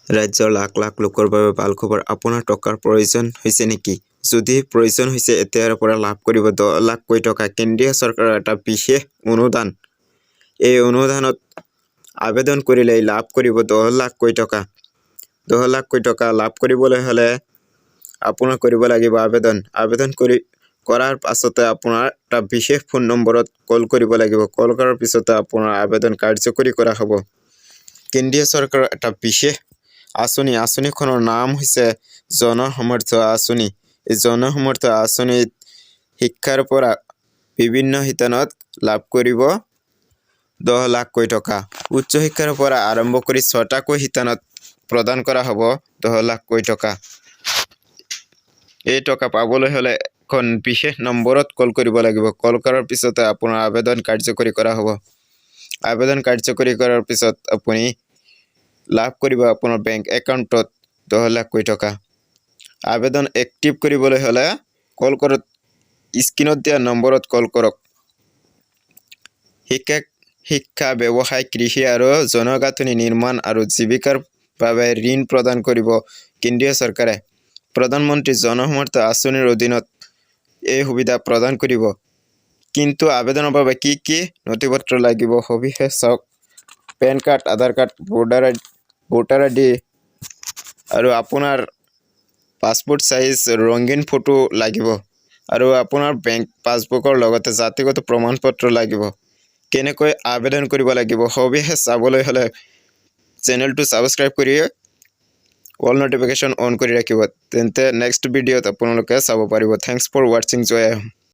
ৰাজ্যৰ লাখ লাখ লোকৰ বাবে ভাল খবৰ। আপোনাৰ টকাৰ প্ৰয়োজন হৈছে নেকি? যদি প্ৰয়োজন হৈছে, এতিয়াৰ পৰা লাভ কৰিব 10 লাখকৈ টকা। কেন্দ্ৰীয় চৰকাৰৰ এটা বিশেষ অনুদান। এই অনুদানত আবেদন কৰিলে লাভ কৰিব 10 লাখকৈ টকা। 10 লাখকৈ টকা লাভ কৰিবলৈ হ'লে আপোনাৰ কৰিব লাগিব আবেদন কৰাৰ পাছতে আপোনাৰ এটা বিশেষ ফোন নম্বৰত কল কৰিব লাগিব। কল কৰাৰ পিছতে আপোনাৰ আবেদন কাৰ্যকৰী কৰা হ'ব। কেন্দ্ৰীয় চৰকাৰৰ এটা বিশেষ আঁচনিখনৰ নাম হৈছে জন সমৰ্থ আঁচনি। এই জন সমৰ্থ আঁচনিত শিক্ষাৰ পৰা বিভিন্ন শিতানত লাভ কৰিব 10 লাখকৈ টকা। উচ্চ শিক্ষাৰ পৰা আৰম্ভ কৰি 6টাকৈ শিতানত প্ৰদান কৰা হ'ব 10 লাখকৈ টকা। এই টকা পাবলৈ হ'লে এখন বিশেষ নম্বৰত কল কৰিব লাগিব। কল কৰাৰ পিছতে আপোনাৰ আবেদন কাৰ্যকৰী কৰা হ'ব। আবেদন কাৰ্যকৰী কৰাৰ পিছত আপুনি লাভ কৰিব আপোনাৰ বেংক একাউণ্টত 10 লাখকৈ টকা। আবেদন এক্টিভ কৰিবলৈ হ'লে কল কৰক, স্ক্ৰীনত দিয়া নম্বৰত কল কৰক। শিক্ষা, ব্যৱসায়, কৃষি আৰু জনগাঁথনি নিৰ্মাণ আৰু জীৱিকাৰ বাবে ঋণ প্ৰদান কৰিব কেন্দ্ৰীয় চৰকাৰে। প্ৰধানমন্ত্ৰী জন সমৰ্থ আঁচনিৰ অধীনত এই সুবিধা প্ৰদান কৰিব। কিন্তু আবেদনৰ বাবে কি কি নথিপত্ৰ লাগিব সবিশেষ চাওক। পেন কাৰ্ড, আধাৰ কাৰ্ড, ভোটাৰ আইডি আৰু আপোনাৰ পাছপোৰ্ট সাইজ ৰঙীন ফটো লাগিব আৰু আপোনাৰ বেংক পাছবুকৰ লগতে জাতিগত প্ৰমাণপত্ৰ লাগিব। কেনেকৈ আবেদন কৰিব লাগিব সবিশেষ চাবলৈ হ'লে চেনেলটো সাবস্ক্ৰাইব কৰি অল নটিফিকেশ্যন অন কৰি ৰাখিব। তেন্তে নেক্সট ভিডিঅ'ত আপোনালোকে চাব পাৰিব। থ্যাংকস ফৰ ৱাচিং। জয় হিন্দ।